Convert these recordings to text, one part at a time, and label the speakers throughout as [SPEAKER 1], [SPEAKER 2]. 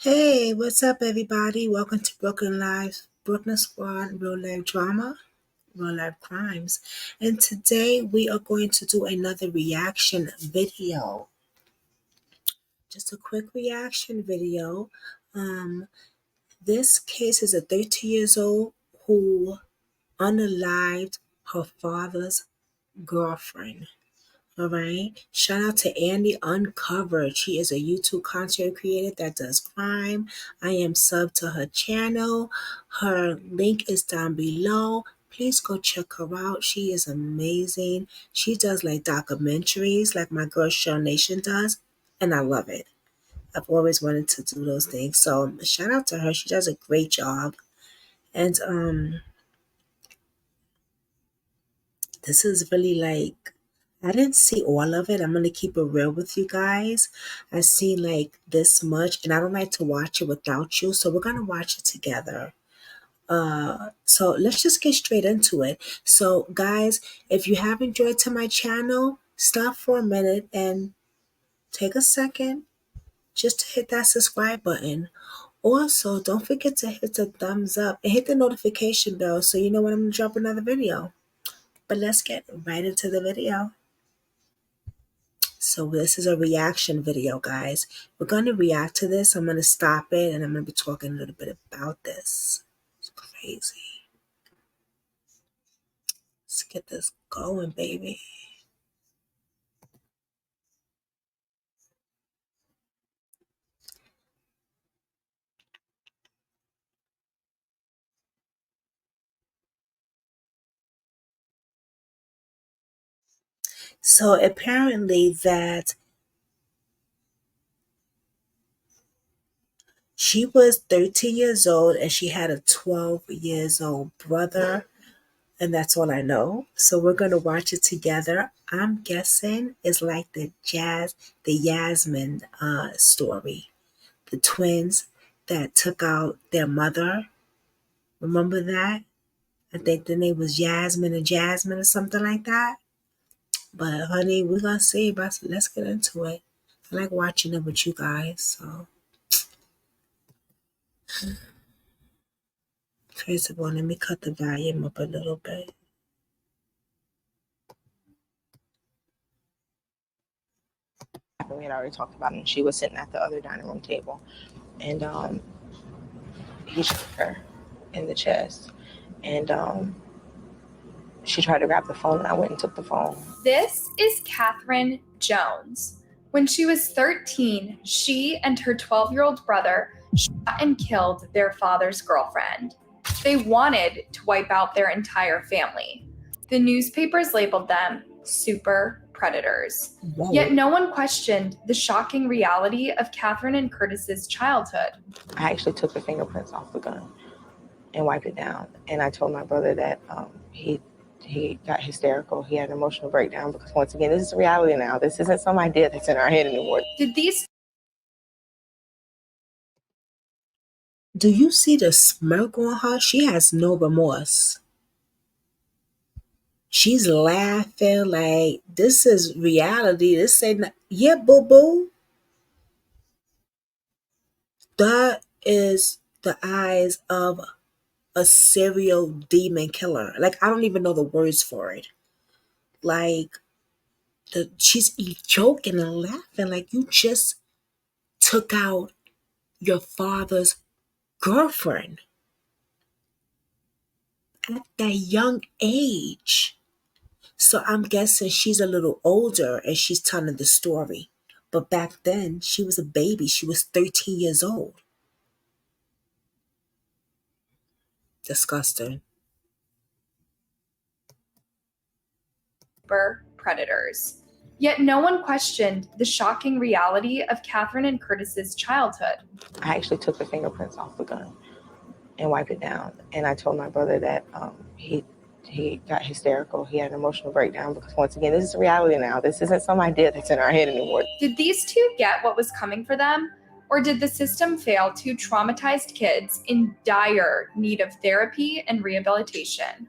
[SPEAKER 1] Hey, what's up, everybody? Welcome to Brooklyn Squad, real life drama, real life crimes. And today we are going to do another reaction video. Just a quick reaction video. Um, this case is a 13 years old who unalived her father's girlfriend. All right. Shout out to Andy Uncovered. She is a YouTube content creator that does crime. I am sub to her channel. Her link is down below. Please go check her out. She is amazing. She does like documentaries like my girl Shell Nation does. And I love it. I've always wanted to do those things. So shout out to her. She does a great job. And this is really like I didn't see all of it. I'm gonna keep it real with you guys. I seen like this much, and I don't like to watch it without you, so we're gonna watch it together. So let's just get straight into it. So, guys, if you have enjoyed to my channel, stop for a minute and take a second just to hit that subscribe button. Also, don't forget to hit the thumbs up and hit the notification bell so you know when I'm gonna drop another video. But let's get right into the video. So this is a reaction video, guys. We're going to react to this. I'm going to stop it and I'm going to be talking a little bit about this. It's crazy. Let's get this going, baby. So apparently that she was 13 years old and she had a 12 years old brother. And that's all I know. So we're gonna watch it together. I'm guessing it's like the Yasmin story. The twins that took out their mother. Remember that? I think the name was Yasmin and Jasmine or something like that. But honey, we're gonna see. But let's get into it. I like watching it with you guys. So first of all, let me cut the volume up a little bit.
[SPEAKER 2] We had already talked about it, and she was sitting at the other dining room table, and he shot her in the chest, and she tried to grab the phone, and I went and took the phone.
[SPEAKER 3] This is Catherine Jones. When she was 13, she and her 12-year-old brother shot and killed their father's girlfriend. They wanted to wipe out their entire family. The newspapers labeled them super predators.
[SPEAKER 1] Whoa.
[SPEAKER 3] Yet no one questioned the shocking reality of Catherine and Curtis's childhood.
[SPEAKER 2] I actually took the fingerprints off the gun and wiped it down, and I told my brother that he got hysterical. He had an emotional breakdown because, once again, this is reality now. This isn't some idea that's in our head anymore.
[SPEAKER 1] Do you see the smirk on her? She has no remorse. She's laughing like this is reality. This ain't yeah, boo boo. That is the eyes of a serial demon killer. Like I don't even know the words for it. Like she's joking and laughing like you just took out your father's girlfriend at that young age. So I'm guessing she's a little older and she's telling the story. But back then, she was a baby. She was 13 years old. Disgusting.
[SPEAKER 3] Predators. Yet no one questioned the shocking reality of Catherine and Curtis's childhood.
[SPEAKER 2] I actually took the fingerprints off the gun and wiped it down, and I told my brother that he got hysterical. He had an emotional breakdown because, once again, this is reality now. This isn't some idea that's in our head anymore.
[SPEAKER 3] Did these two get what was coming for them? Or did the system fail two traumatized kids in dire need of therapy and rehabilitation?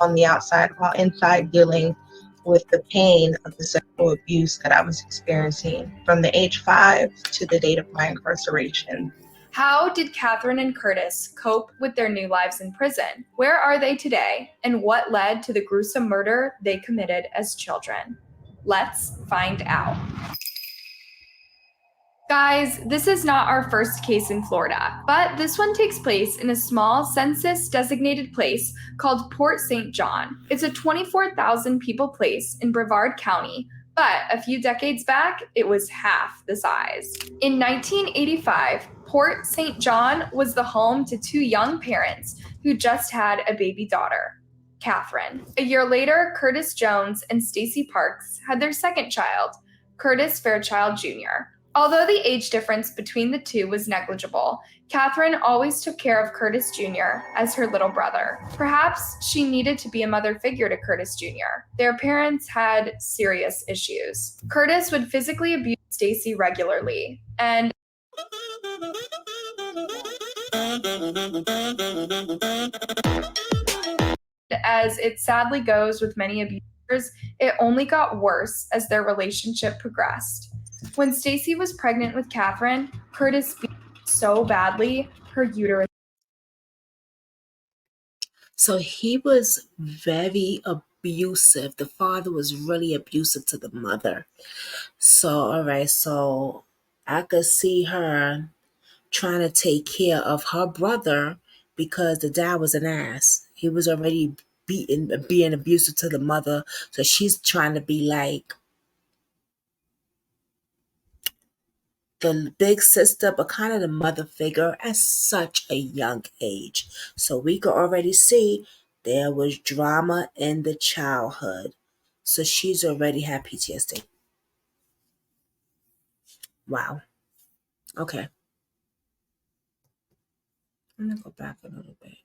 [SPEAKER 4] On the outside, while inside dealing with the pain of the sexual abuse that I was experiencing from the age 5 to the date of my incarceration.
[SPEAKER 3] How did Catherine and Curtis cope with their new lives in prison? Where are they today? And what led to the gruesome murder they committed as children? Let's find out. Guys, this is not our first case in Florida, but this one takes place in a small census-designated place called Port St. John. It's a 24,000 people place in Brevard County, but a few decades back, it was half the size. In 1985, Port St. John was the home to two young parents who just had a baby daughter, Catherine. A year later, Curtis Jones and Stacy Parks had their second child, Curtis Fairchild Jr. Although the age difference between the two was negligible, Catherine always took care of Curtis Jr. as her little brother. Perhaps she needed to be a mother figure to Curtis Jr. Their parents had serious issues. Curtis would physically abuse Stacy regularly, and as it sadly goes with many abusers, it only got worse as their relationship progressed. When Stacy was pregnant with Catherine, Curtis beat her so badly her uterus.
[SPEAKER 1] So he was very abusive. The father was really abusive to the mother. So, all right, so I could see her trying to take care of her brother because the dad was an ass. He was already being abusive to the mother. So she's trying to be like the big sister, but kind of the mother figure at such a young age. So we could already see there was drama in the childhood. So she's already had PTSD. Wow. Okay. I'm gonna go back a little bit.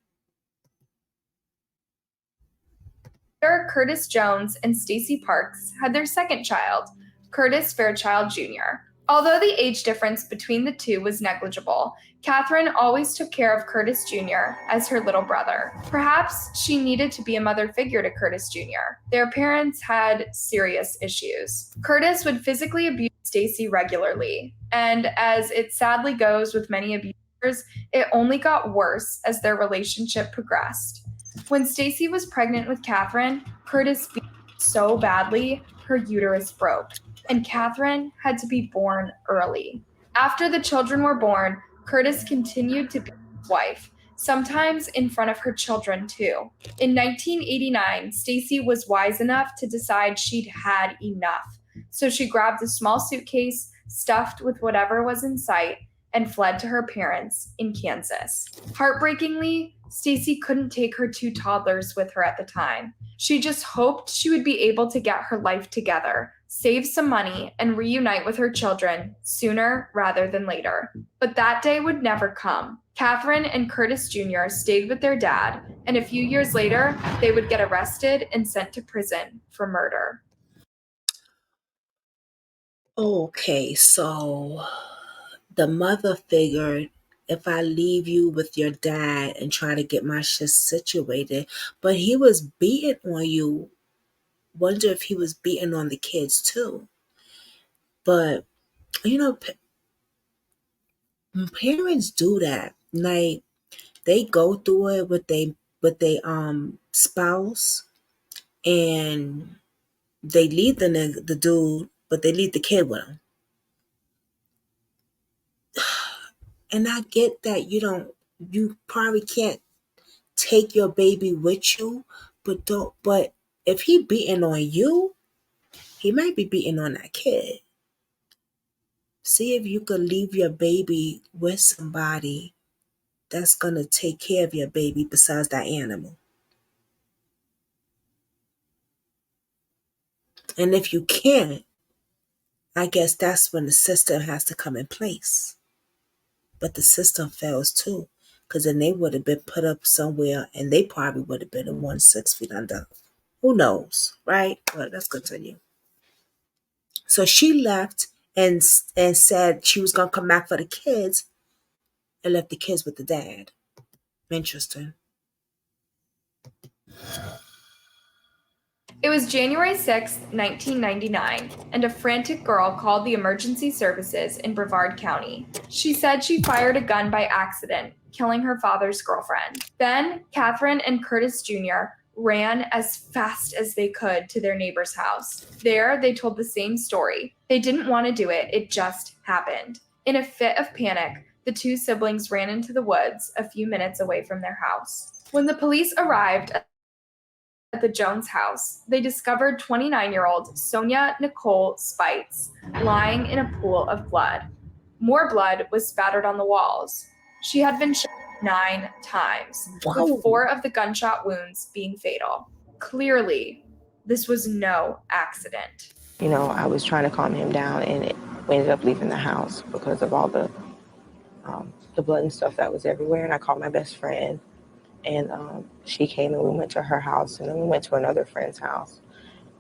[SPEAKER 3] Curtis Jones and Stacy Parks had their second child, Curtis Fairchild Jr. Although the age difference between the two was negligible, Catherine always took care of Curtis Jr. as her little brother. Perhaps she needed to be a mother figure to Curtis Jr. Their parents had serious issues. Curtis would physically abuse Stacy regularly, and as it sadly goes with many abusers, it only got worse as their relationship progressed. When Stacy was pregnant with Catherine, Curtis beat her so badly her uterus broke, and Catherine had to be born early. After the children were born, Curtis continued to beat his wife, sometimes in front of her children too. In 1989, Stacy was wise enough to decide she'd had enough, so she grabbed a small suitcase stuffed with whatever was in sight and fled to her parents in Kansas. Heartbreakingly, Stacy couldn't take her two toddlers with her at the time. She just hoped she would be able to get her life together, save some money, and reunite with her children sooner rather than later. But that day would never come. Catherine and Curtis Jr. stayed with their dad, and a few years later, they would get arrested and sent to prison for murder.
[SPEAKER 1] Okay, so the mother figured if I leave you with your dad and try to get my shit situated, but he was beating on you. Wonder if he was beating on the kids too. But you know, parents do that. Like they go through it with they spouse, and they leave the dude, but they leave the kid with him. And I get that you probably can't take your baby with you, but if he beating on you, he might be beating on that kid. See if you could leave your baby with somebody that's gonna take care of your baby besides that animal. And if you can't, I guess that's when the system has to come in place. But the system fails too, because then they would have been put up somewhere and they probably would have been the one 6 feet under. Who knows, right? But let's continue. So she left and said she was gonna come back for the kids and left the kids with the dad. Interesting.
[SPEAKER 3] It was January 6, 1999, and a frantic girl called the emergency services in Brevard County. She said she fired a gun by accident, killing her father's girlfriend. Then, Catherine and Curtis Jr. ran as fast as they could to their neighbor's house. There, they told the same story. They didn't want to do it, it just happened. In a fit of panic, the two siblings ran into the woods a few minutes away from their house. When the police arrived at the Jones house, they discovered 29-year-old Sonia Nicole Spites lying in a pool of blood. More blood was spattered on the walls. She had been shot 9 times,
[SPEAKER 1] Wow.
[SPEAKER 3] with 4 of the gunshot wounds being fatal. Clearly, this was no accident.
[SPEAKER 2] I was trying to calm him down, and we ended up leaving the house because of all the blood and stuff that was everywhere. And I called my best friend, and she came and we went to her house, and then we went to another friend's house.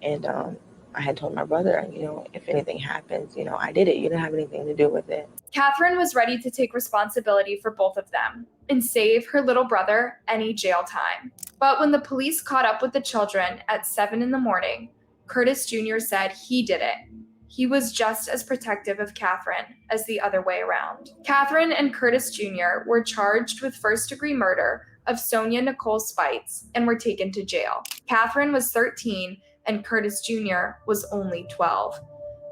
[SPEAKER 2] And I had told my brother, if anything happens, I did it. You didn't have anything to do with it.
[SPEAKER 3] Catherine was ready to take responsibility for both of them and save her little brother any jail time. But when the police caught up with the children at 7 in the morning, Curtis Jr. said he did it. He was just as protective of Catherine as the other way around. Catherine and Curtis Jr. were charged with first-degree murder of Sonia Nicole Spites and were taken to jail. Catherine was 13 and Curtis Jr. was only 12.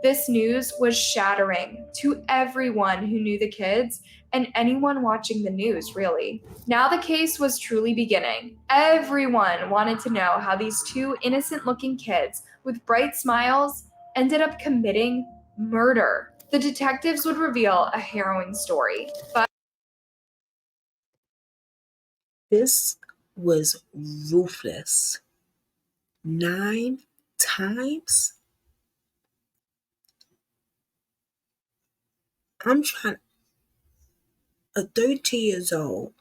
[SPEAKER 3] This news was shattering to everyone who knew the kids and anyone watching the news, really. Now the case was truly beginning. Everyone wanted to know how these two innocent-looking kids with bright smiles ended up committing murder. The detectives would reveal a harrowing story, but
[SPEAKER 1] This was ruthless. 9 times? I'm trying, a 13 years old,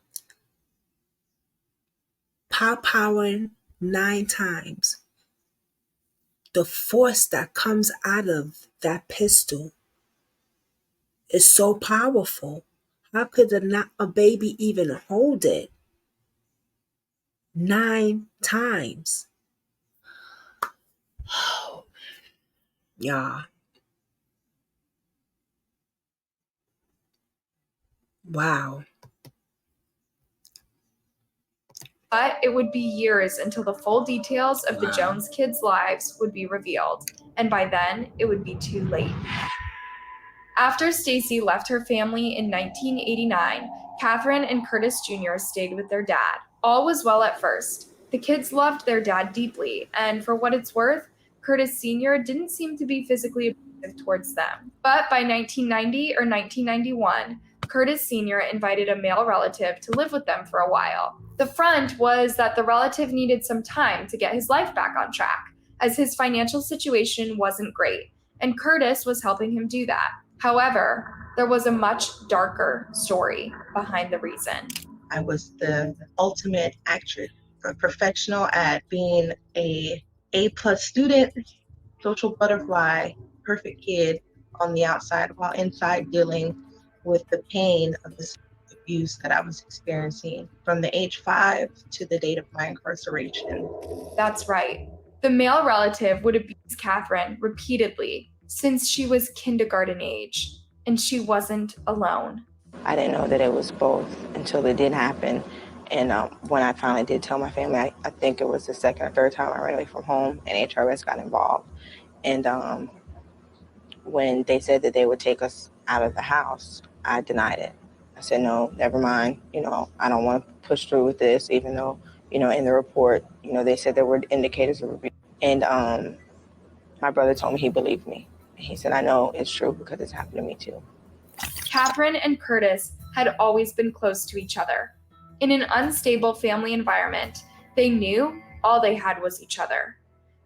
[SPEAKER 1] powering 9 times. The force that comes out of that pistol is so powerful. How could a baby even hold it? 9 times. Yeah. Wow.
[SPEAKER 3] it would be years until the full details of the
[SPEAKER 1] Wow.
[SPEAKER 3] Jones kids' lives would be revealed, and by then it would be too late. After Stacy left her family in 1989, Catherine and Curtis Jr. stayed with their dad. All was well at first. The kids loved their dad deeply, and for what it's worth, Curtis Sr. didn't seem to be physically abusive towards them. But by 1990 or 1991, Curtis Sr. invited a male relative to live with them for a while. The front was that the relative needed some time to get his life back on track, as his financial situation wasn't great, and Curtis was helping him do that. However, there was a much darker story behind the reason.
[SPEAKER 4] I was the ultimate actress, a professional at being A+ student, social butterfly, perfect kid on the outside, while inside dealing with the pain of the abuse that I was experiencing from the age 5 to the date of my incarceration.
[SPEAKER 3] That's right. The male relative would abuse Catherine repeatedly since she was kindergarten age, and she wasn't alone.
[SPEAKER 2] I didn't know that it was both until it did happen. And when I finally did tell my family, I think it was the second or third time I ran away from home and HRS got involved. And when they said that they would take us out of the house, I denied it. I said, no, never mind. I don't want to push through with this, even though, in the report, they said there were indicators of abuse. And my brother told me he believed me. He said, I know it's true because it's happened to me too.
[SPEAKER 3] Catherine and Curtis had always been close to each other. In an unstable family environment, they knew all they had was each other.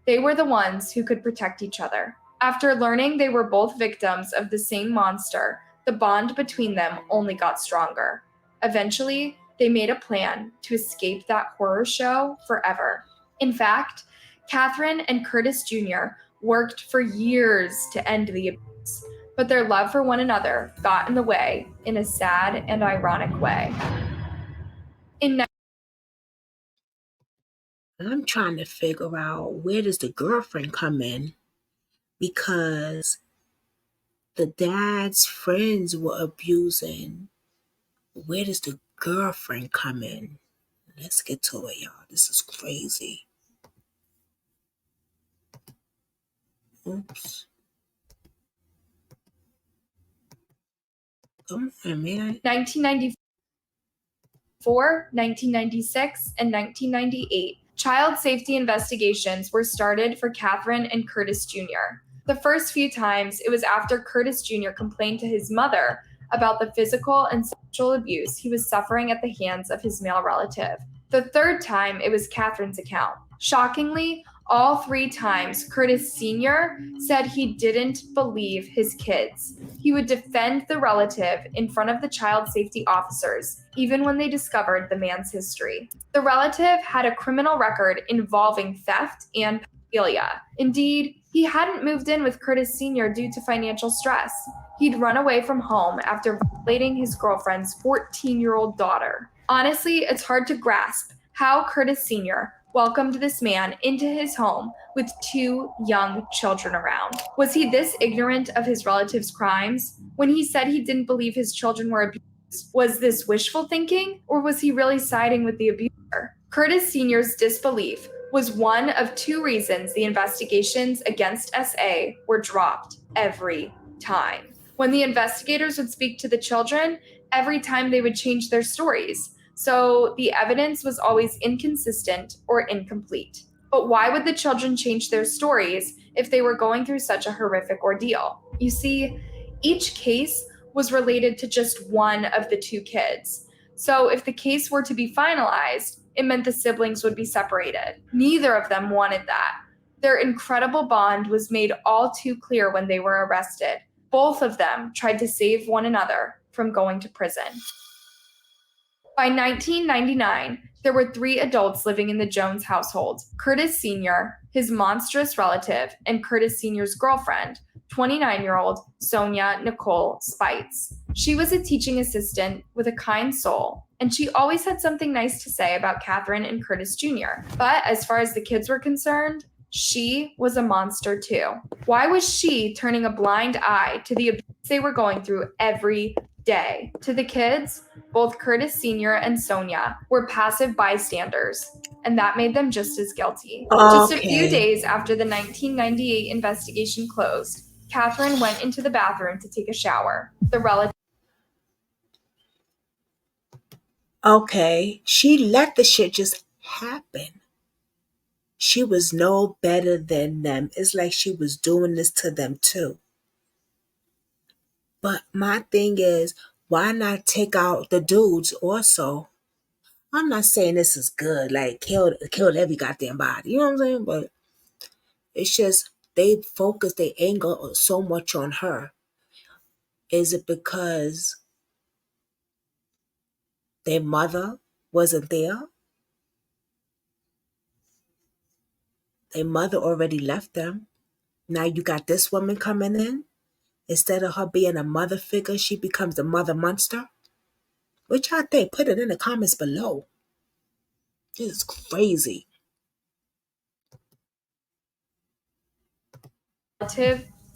[SPEAKER 3] They were the ones who could protect each other. After learning they were both victims of the same monster, the bond between them only got stronger. Eventually, they made a plan to escape that horror show forever. In fact, Catherine and Curtis Jr. worked for years to end the abuse, but their love for one another got in the way in a sad and ironic way. In
[SPEAKER 1] I'm trying to figure out where does the girlfriend come in because the dad's friends were abusing. Where does the girlfriend come in? Let's get to it, y'all. This is crazy. Oops. Come on, man.
[SPEAKER 3] 1994, 1996, and 1998, child safety investigations were started for Catherine and Curtis Jr. The first few times, it was after Curtis Jr. complained to his mother about the physical and sexual abuse he was suffering at the hands of his male relative. The third time, it was Catherine's account. Shockingly, all 3 times, Curtis Sr. said he didn't believe his kids. He would defend the relative in front of the child safety officers, even when they discovered the man's history. The relative had a criminal record involving theft and pedophilia. Indeed, he hadn't moved in with Curtis Sr. due to financial stress. He'd run away from home after violating his girlfriend's 14-year-old daughter. Honestly, it's hard to grasp how Curtis Sr. welcomed this man into his home with 2 young children around. Was he this ignorant of his relative's crimes? When he said he didn't believe his children were abused, was this wishful thinking, or was he really siding with the abuser? Curtis Sr.'s disbelief was one of 2 reasons the investigations against SA were dropped every time. When the investigators would speak to the children, every time they would change their stories. So the evidence was always inconsistent or incomplete. But why would the children change their stories if they were going through such a horrific ordeal? You see, each case was related to just one of the 2 kids. So if the case were to be finalized, it meant the siblings would be separated. Neither of them wanted that. Their incredible bond was made all too clear when they were arrested. Both of them tried to save one another from going to prison. By 1999, there were 3 adults living in the Jones household: Curtis Sr., his monstrous relative, and Curtis Sr.'s girlfriend, 29-year-old Sonia Nicole Spites. She was a teaching assistant with a kind soul, and she always had something nice to say about Catherine and Curtis Jr. But as far as the kids were concerned, she was a monster too. Why was she turning a blind eye to the abuse they were going through every day? To the kids, both Curtis Sr. and Sonia were passive bystanders, and that made them just as guilty. Just a few days after the 1998 investigation closed, Catherine went into the bathroom to take a shower. The relative
[SPEAKER 1] Okay, she let the shit just happen. She was no better than them. It's like she was doing this to them too. But my thing is, why not take out the dudes also? I'm not saying this is good, like killed every goddamn body. You know what I'm saying? But it's just they focus their anger so much on her. Is it because their mother wasn't there? Their mother already left them. Now you got this woman coming in. Instead of her being a mother figure, she becomes the mother monster. What y'all think? Put it in the comments below. This is crazy.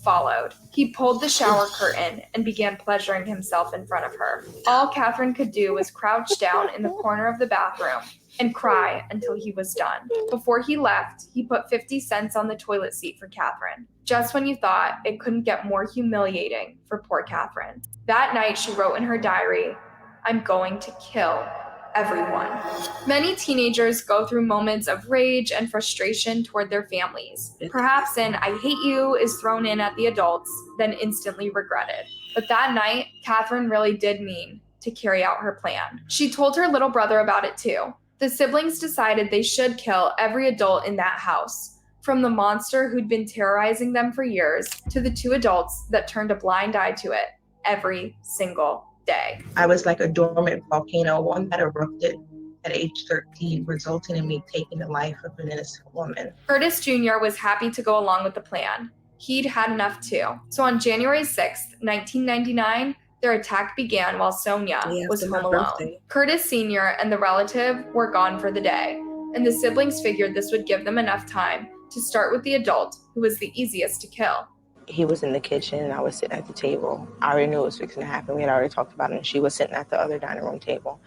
[SPEAKER 3] followed. He pulled the shower curtain and began pleasuring himself in front of her. All Catherine could do was crouch down in the corner of the bathroom and cry until he was done. Before he left, he put 50 cents on the toilet seat for Catherine, just when you thought it couldn't get more humiliating for poor Catherine. That night, she wrote in her diary, "I'm going to kill everyone." Many teenagers go through moments of rage and frustration toward their families. Perhaps an "I hate you" is thrown in at the adults, then instantly regretted. But that night, Catherine really did mean to carry out her plan. She told her little brother about it too. The siblings decided they should kill every adult in that house, from the monster who'd been terrorizing them for years to the 2 adults that turned a blind eye to it every single day.
[SPEAKER 4] I was like a dormant volcano, one that erupted at age 13, resulting in me taking the life of an innocent woman.
[SPEAKER 3] Curtis Jr. was happy to go along with the plan. He'd had enough too. So on January 6th, 1999, their attack began while Sonia was home alone. Curtis Sr. and the relative were gone for the day, and the siblings figured this would give them enough time to start with the adult, who was the easiest to kill.
[SPEAKER 2] He was in the kitchen and I was sitting at the table. I already knew it was fixing to happen. We had already talked about it, and she was sitting at the other dining room table.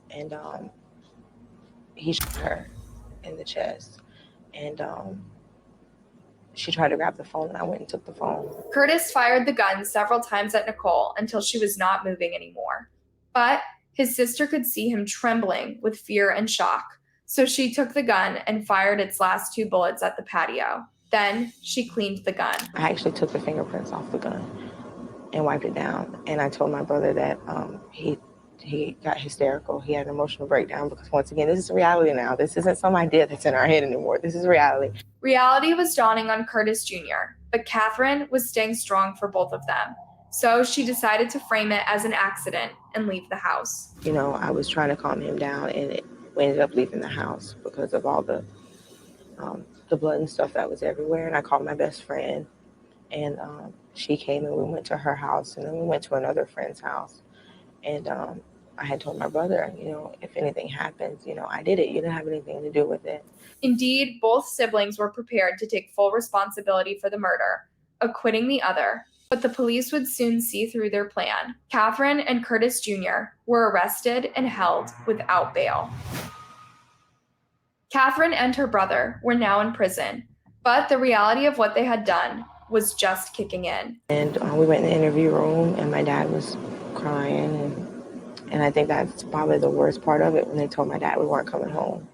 [SPEAKER 2] And he shot her in the chest. And she tried to grab the phone, and I went and took the phone.
[SPEAKER 3] Curtis fired the gun several times at Nicole until she was not moving anymore. But his sister could see him trembling with fear and shock, so she took the gun and fired its last 2 bullets at the patio. Then she cleaned the gun.
[SPEAKER 2] I actually took the fingerprints off the gun and wiped it down. And I told my brother that he got hysterical. He had an emotional breakdown because, once again, this is reality now. This isn't some idea that's in our head anymore. This is reality.
[SPEAKER 3] Reality was dawning on Curtis Jr., but Catherine was staying strong for both of them. So she decided to frame it as an accident and leave the house.
[SPEAKER 2] You know, I was trying to calm him down, and we ended up leaving the house because of all the blood and stuff that was everywhere. And I called my best friend, and she came, and we went to her house, and then we went to another friend's house. And I had told my brother, you know, if anything happens, you know, I did it. You didn't have anything to do with it.
[SPEAKER 3] Indeed, both siblings were prepared to take full responsibility for the murder, acquitting the other. But the police would soon see through their plan. Catherine and Curtis Jr. were arrested and held without bail. Catherine and her brother were now in prison, but the reality of what they had done was just kicking in.
[SPEAKER 2] And we went in the interview room, and my dad was crying, and I think that's probably the worst part of it, when they told my dad we weren't coming home,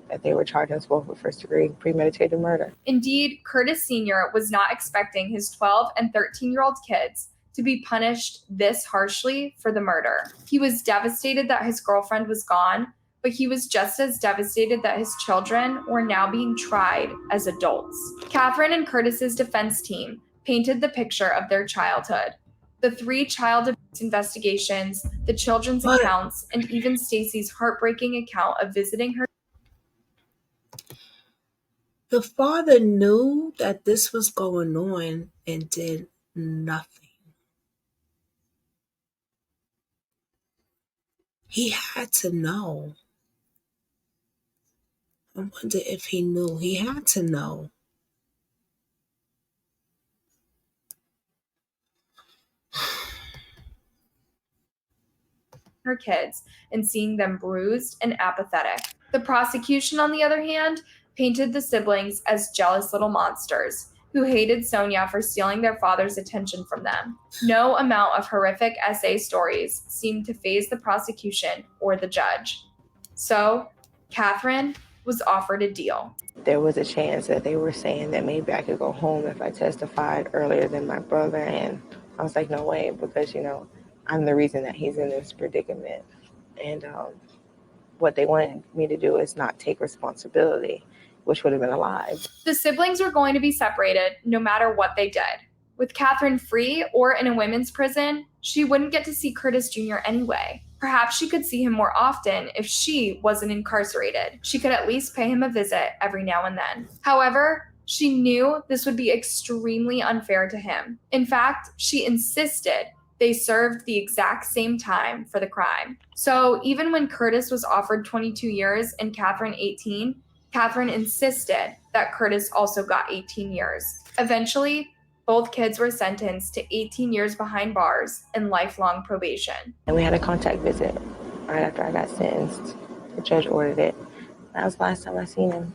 [SPEAKER 2] that they were charging us both with first-degree premeditated murder.
[SPEAKER 3] Indeed, Curtis Sr. was not expecting his 12 and 13-year-old kids to be punished this harshly for the murder. He was devastated that his girlfriend was gone, but he was just as devastated that his children were now being tried as adults. Catherine and Curtis's defense team painted the picture of their childhood. The 3 child abuse investigations, the children's accounts, and even Stacy's heartbreaking account of visiting her.
[SPEAKER 1] The father knew that this was going on and did nothing. He had to know. I wonder if he knew. He had to know.
[SPEAKER 3] Her kids and seeing them bruised and apathetic. The prosecution, on the other hand, painted the siblings as jealous little monsters who hated Sonia for stealing their father's attention from them. No amount of horrific essay stories seemed to faze the prosecution or the judge. So, Catherine was offered a deal.
[SPEAKER 2] There was a chance that they were saying that maybe I could go home if I testified earlier than my brother, and I was like, no way, because, you know, I'm the reason that he's in this predicament. And what they wanted me to do is not take responsibility, which would have been a lie.
[SPEAKER 3] The siblings were going to be separated no matter what they did. With Catherine free or in a women's prison, she wouldn't get to see Curtis Jr. anyway. Perhaps she could see him more often if she wasn't incarcerated. She could at least pay him a visit every now and then. However, she knew this would be extremely unfair to him. In fact, she insisted they served the exact same time for the crime. So even when Curtis was offered 22 years and Catherine 18, Catherine insisted that Curtis also got 18 years. Eventually, both kids were sentenced to 18 years behind bars and lifelong probation.
[SPEAKER 2] And we had a contact visit right after I got sentenced. The judge ordered it. That was the last time I seen him.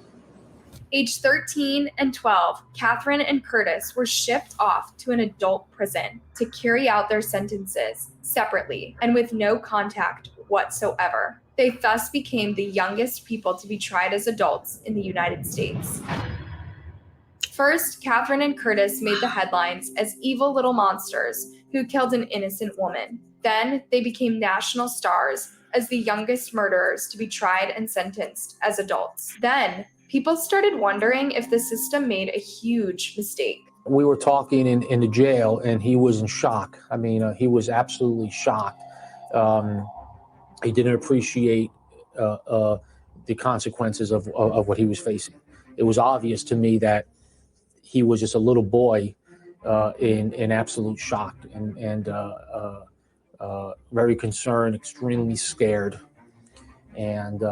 [SPEAKER 3] Age 13 and 12, Catherine and Curtis were shipped off to an adult prison to carry out their sentences separately and with no contact whatsoever. They thus became the youngest people to be tried as adults in the United States. First, Catherine and Curtis made the headlines as evil little monsters who killed an innocent woman. Then they became national stars as the youngest murderers to be tried and sentenced as adults. Then, people started wondering if the system made a huge mistake.
[SPEAKER 5] We were talking in the jail, and he was in shock. I mean, he was absolutely shocked. He didn't appreciate the consequences of what he was facing. It was obvious to me that he was just a little boy in absolute shock and very concerned, extremely scared. And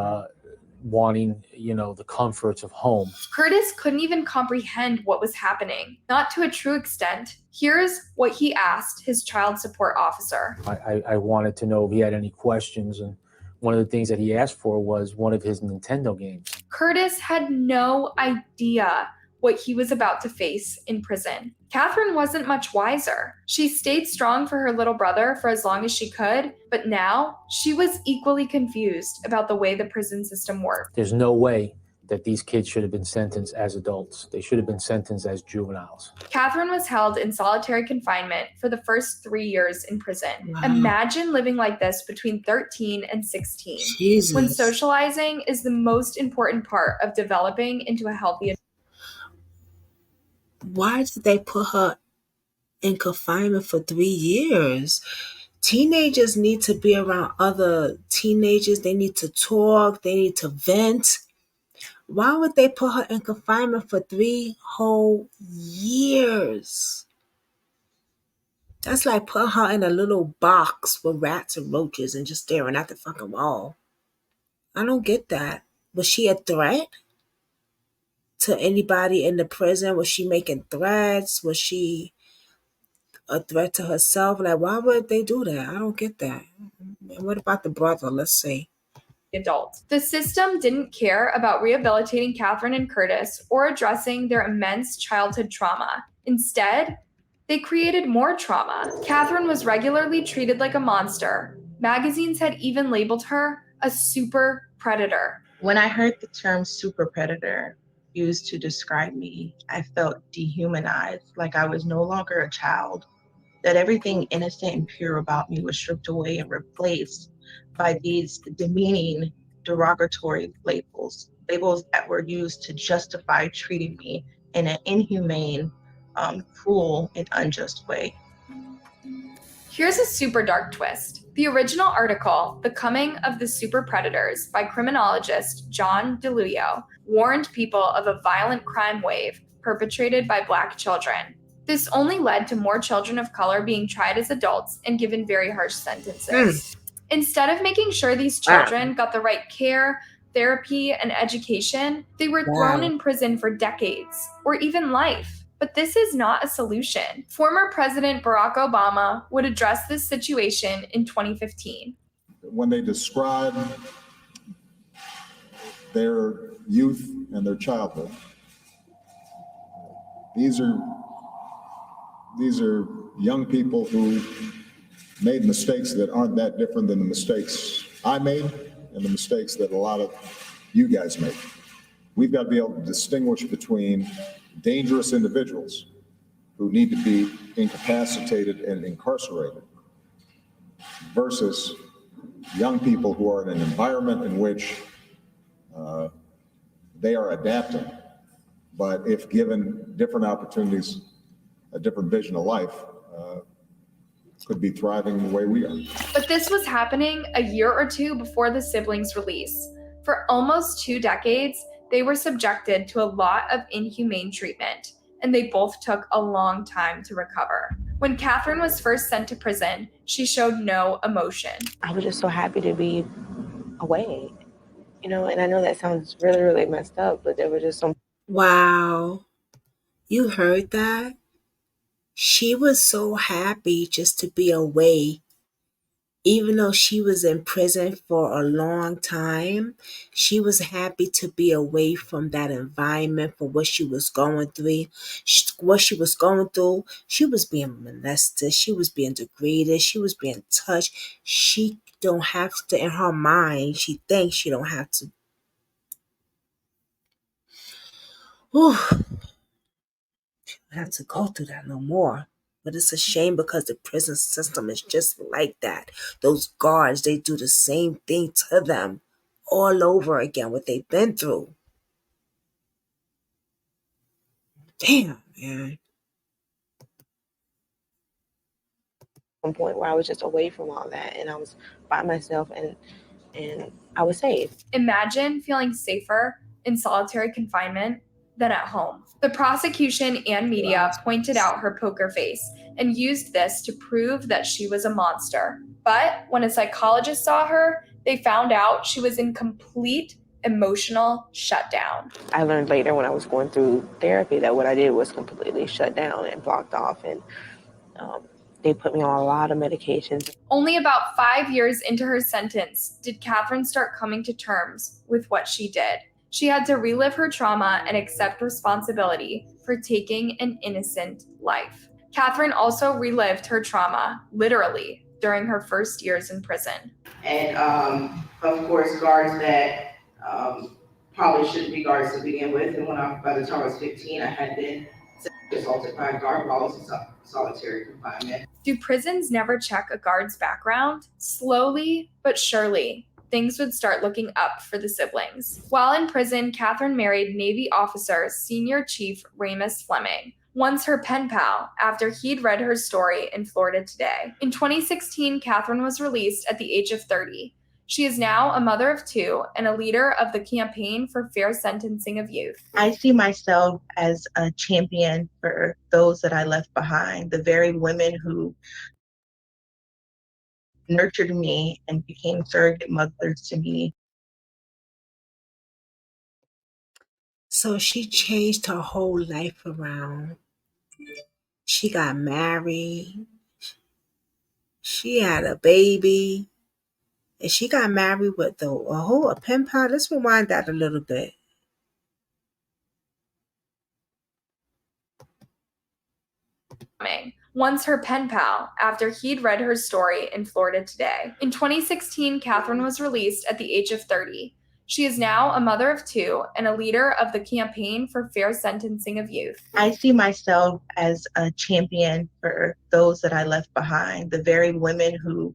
[SPEAKER 5] wanting, the comforts of home.
[SPEAKER 3] Curtis couldn't even comprehend what was happening, not to a true extent. Here's what he asked his child support officer.
[SPEAKER 5] I wanted to know if he had any questions, and one of the things that he asked for was one of his Nintendo games.
[SPEAKER 3] Curtis had no idea what he was about to face in prison. Catherine wasn't much wiser. She stayed strong for her little brother for as long as she could, but now she was equally confused about the way the prison system worked.
[SPEAKER 5] There's no way that these kids should have been sentenced as adults. They should have been sentenced as juveniles.
[SPEAKER 3] Catherine was held in solitary confinement for the first 3 years in prison.
[SPEAKER 1] Wow.
[SPEAKER 3] Imagine living like this between 13 and 16,
[SPEAKER 1] Jesus.
[SPEAKER 3] when socializing is the most important part of developing into a healthy.
[SPEAKER 1] Why did they put her in confinement for 3 years? Teenagers need to be around other teenagers. They need to talk. They need to vent. Why would they put her in confinement for 3 whole years? That's like putting her in a little box with rats and roaches and just staring at the fucking wall. I don't get that. Was she a threat to anybody in the prison? Was she making threats? Was she a threat to herself? Like, why would they do that? I don't get that. And what about the brother? Let's see.
[SPEAKER 3] Adult. The system didn't care about rehabilitating Catherine and Curtis or addressing their immense childhood trauma. Instead, they created more trauma. Catherine was regularly treated like a monster. Magazines had even labeled her a super predator.
[SPEAKER 4] When I heard the term super predator used to describe me, I felt dehumanized, like I was no longer a child, that everything innocent and pure about me was stripped away and replaced by these demeaning, derogatory labels that were used to justify treating me in an inhumane, cruel, and unjust way.
[SPEAKER 3] Here's a super dark twist. The original article, The Coming of the Super Predators, by criminologist John DeLuio, warned people of a violent crime wave perpetrated by Black children. This only led to more children of color being tried as adults and given very harsh sentences. Instead of making sure these children got the right care, therapy, and education, they were thrown in prison for decades, or even life. But this is not a solution. Former President Barack Obama would address this situation in 2015.
[SPEAKER 6] When they describe their youth and their childhood, these are young people who made mistakes that aren't that different than the mistakes I made and the mistakes that a lot of you guys make. We've got to be able to distinguish between dangerous individuals who need to be incapacitated and incarcerated versus young people who are in an environment in which they are adapting, but if given different opportunities, a different vision of life, could be thriving the way we are.
[SPEAKER 3] But this was happening a year or two before the siblings' release. For almost 2 decades, they were subjected to a lot of inhumane treatment, and they both took a long time to recover. When Catherine was first sent to prison, she showed no emotion.
[SPEAKER 2] I was just so happy to be away, and I know that sounds really, really messed up, but there was just some.
[SPEAKER 1] Wow. You heard that? She was so happy just to be away. Even though she was in prison for a long time, she was happy to be away from that environment for what she was going through. She was being molested. She was being degraded. She was being touched. She don't have to, in her mind, she thinks she don't have to. Whew. I have to go through that no more. But it's a shame because the prison system is just like that. Those guards, they do the same thing to them all over again, what they've been through. Damn, man.
[SPEAKER 2] One point where I was just away from all that and I was by myself and I was safe.
[SPEAKER 3] Imagine feeling safer in solitary confinement than at home. The prosecution and media pointed out her poker face and used this to prove that she was a monster. But when a psychologist saw her, they found out she was in complete emotional shutdown.
[SPEAKER 2] I learned later when I was going through therapy that what I did was completely shut down and blocked off, and they put me on a lot of medications.
[SPEAKER 3] Only about 5 years into her sentence did Catherine start coming to terms with what she did. She had to relive her trauma and accept responsibility for taking an innocent life. Catherine also relived her trauma, literally, during her first years in prison.
[SPEAKER 7] And of course, guards that probably shouldn't be guards to begin with. And by the time I was 15, I had been sexually assaulted by a guard while I was in solitary confinement.
[SPEAKER 3] Do prisons never check a guard's background? Slowly but surely, things would start looking up for the siblings. While in prison, Catherine married Navy officer Senior Chief Ramus Fleming, once her pen pal, after he'd read her story in Florida Today. In 2016, Catherine was released at the age of 30. She is now a mother of 2 and a leader of the Campaign for Fair Sentencing of Youth.
[SPEAKER 4] I see myself as a champion for those that I left behind, the very women who nurtured me and became surrogate mothers to me.
[SPEAKER 1] So she changed her whole life around. She got married. She had a baby. And she got married with a pen pal. Let's rewind that a little bit.
[SPEAKER 3] Once her pen pal, after he'd read her story in Florida Today. In 2016, Catherine was released at the age of 30. She is now a mother of 2 and a leader of the Campaign for Fair Sentencing of Youth.
[SPEAKER 4] I see myself as a champion for those that I left behind, the very women who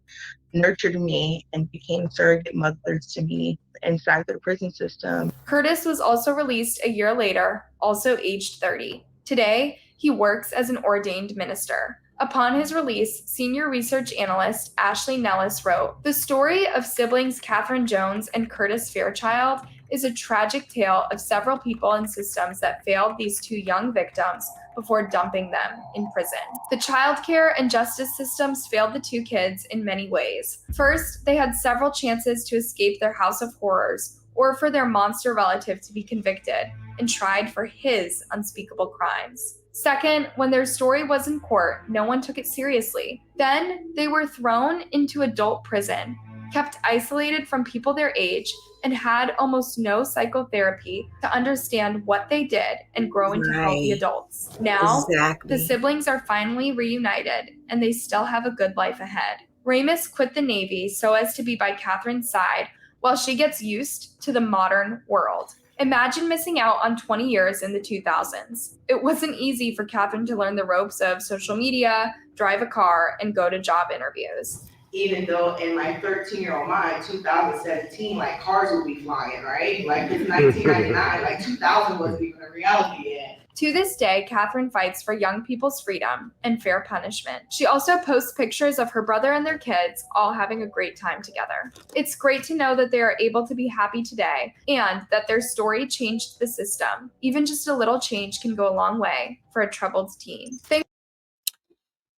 [SPEAKER 4] nurtured me and became surrogate mothers to me inside the prison system.
[SPEAKER 3] Curtis was also released a year later, also aged 30. Today, he works as an ordained minister. Upon his release, senior research analyst Ashley Nellis wrote, "The story of siblings Catherine Jones and Curtis Fairchild is a tragic tale of several people and systems that failed these 2 young victims before dumping them in prison. The child care and justice systems failed the 2 kids in many ways. First, they had several chances to escape their house of horrors or for their monster relative to be convicted and tried for his unspeakable crimes. Second, when their story was in court, no one took it seriously. Then they were thrown into adult prison, kept isolated from people their age, and had almost no psychotherapy to understand what they did and grow into healthy adults. Now, the siblings are finally reunited, and they still have a good life ahead. Ramus quit the Navy so as to be by Catherine's side while she gets used to the modern world. Imagine missing out on 20 years in the 2000s. It wasn't easy for Catherine to learn the ropes of social media, drive a car, and go to job interviews.
[SPEAKER 7] Even though in my 13-year-old mind, 2017, like cars would be flying, right? Like it's 1999, like 2000 wasn't even a reality yet.
[SPEAKER 3] To this day, Catherine fights for young people's freedom and fair punishment. She also posts pictures of her brother and their kids all having a great time together. It's great to know that they are able to be happy today and that their story changed the system. Even just a little change can go a long way for a troubled teen.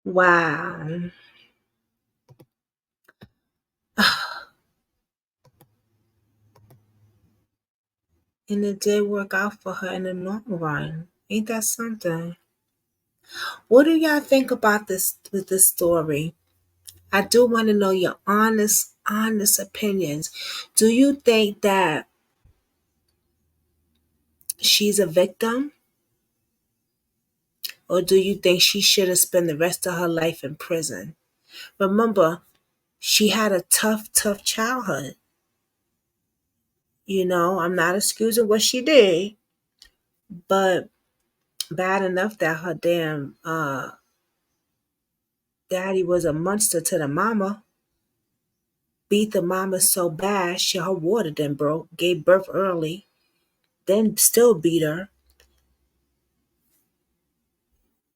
[SPEAKER 1] Wow. And it did work out for her in the long run. Ain't that something? What do y'all think about this with this story? I do want to know your honest opinions. Do you think that she's a victim? Or do you think she should have spent the rest of her life in prison? Remember, she had a tough childhood. You know, I'm not excusing what she did, but bad enough that her damn daddy was a monster to the mama. Beat the mama so bad, her water then broke, gave birth early, then still beat her.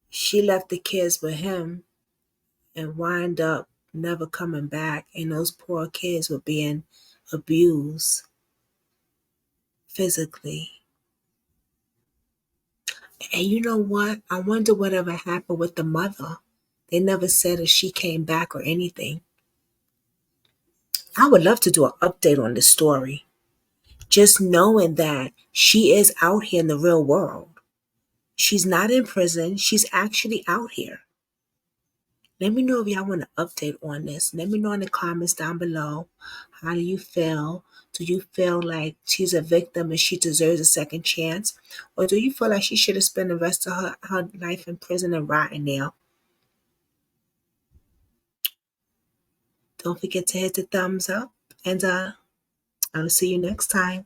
[SPEAKER 1] She left the kids with him and wind up never coming back, and those poor kids were being abused physically. And you know what? I wonder whatever happened with the mother. They never said if she came back or anything. I would love to do an update on this story. just knowing that she is out here in the real world. She's not in prison. She's actually out here. Let me know if y'all want an update on this. Let me know in the comments down below. How do you feel? Do you feel like she's a victim and she deserves a second chance? Or do you feel like she should have spent the rest of her life in prison and rotting there? Don't forget to hit the thumbs up. And I will see you next time.